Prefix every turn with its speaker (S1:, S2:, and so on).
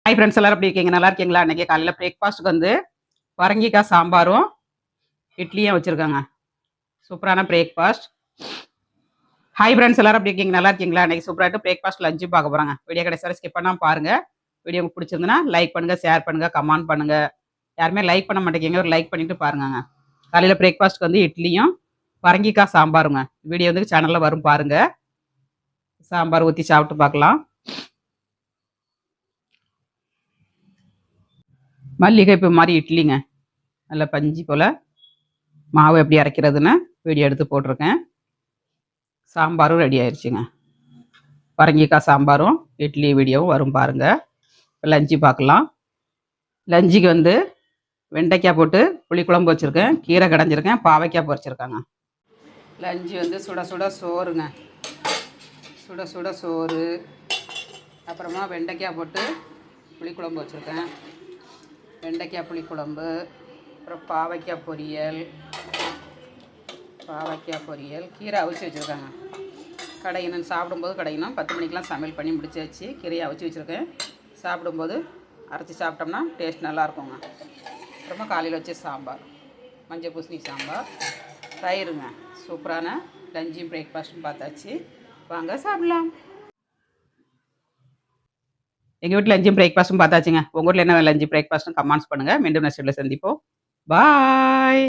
S1: Hi friends, எல்லாரும் எப்படி இருக்கீங்க? நல்லா இருக்கீங்களா? இன்னைக்கு காலையில் பிரேக்ஃபாஸ்ட்டுக்கு வந்து பரங்கிக்காய் சாம்பாரும் இட்லியும் வச்சுருக்காங்க. சூப்பரான பிரேக்ஃபாஸ்ட். ஹாய் ஃப்ரெண்ட்ஸ், எல்லாரும் எப்படி இருக்கீங்க? நல்லா இருக்கீங்களா? இன்னைக்கு சூப்பராகிட்டு பிரேக்ஃபாஸ்ட் லஞ்சு பார்க்க போகிறாங்க. வீடியோ கடைசி வரை ஸ்கிப் பண்ணாமல் பாருங்கள். வீடியோ உங்களுக்கு பிடிச்சிருந்துன்னா லைக் பண்ணுங்கள், ஷேர் பண்ணுங்கள், கமெண்ட் பண்ணுங்கள். யாருமே லைக் பண்ண மாட்டேங்கிங்க, ஒரு லைக் பண்ணிட்டு பாருங்க. காலையில் பிரேக்ஃபாஸ்ட்டுக்கு வந்து இட்லியும் பரங்கிக்காய் சாம்பாருங்க. வீடியோ வந்து சேனலில் வரும் பாருங்கள். சாம்பார் ஊற்றி சாப்பிட்டு பார்க்கலாம். மல்லிகைப்பூ மாதிரி இட்லிங்க, நல்ல பஞ்சு போல். மாவு எப்படி அரைக்கிறதுன்னு வீடியோ எடுத்து போட்டிருக்கேன். சாம்பாரும் ரெடி ஆயிடுச்சுங்க. பரங்கிக்காய் சாம்பாரும் இட்லி வீடியோவும் வரும் பாருங்கள். லஞ்சு பார்க்கலாம். லஞ்சுக்கு வந்து வெண்டைக்காய் போட்டு புளிக்குழம்பு வச்சுருக்கேன், கீரை கடைஞ்சிருக்கேன், பாவைக்காய் பொரிச்சிருக்காங்க. லஞ்சு வந்து சுட சுட சோறுங்க. சுட சுட சோறு, அப்புறமா வெண்டைக்காய் போட்டு புளிக்குழம்பு வச்சுருக்கேன். வெண்டைக்காய் புளிக்குழம்பு, அப்புறம் பாவைக்காய் பொரியல், கீரை அவிச்சு வச்சுருக்காங்க. கடையணும், சாப்பிடும்போது கடையணும். 10 மணிக்கெலாம் சமையல் பண்ணி முடிச்சாச்சு. கீரையை அவிச்சு வச்சுருக்கேன். சாப்பிடும்போது அரைச்சி சாப்பிட்டோம்னா டேஸ்ட் நல்லாயிருக்குங்க. அப்புறமா காலையில் வச்சு சாம்பார், மஞ்சள் பூசணி சாம்பார், தயிருங்க. சூப்பரான லஞ்சும் பிரேக்ஃபாஸ்ட்டும் பார்த்தாச்சு. வாங்க சாப்பிடலாம். எங்கள் வீட்டில் லஞ்சும் பிரேக்ஃபாஸ்ட்டும் பார்த்தாச்சுங்க. உங்கள் வீட்டில் என்ன லஞ்சு பிரேக்ஃபாஸ்ட்டும் கமெண்ட்ஸ் பண்ணுங்கள். மீண்டும் நெக்ஸ்ட் வீடியோவில் சந்திப்போம். பாய்.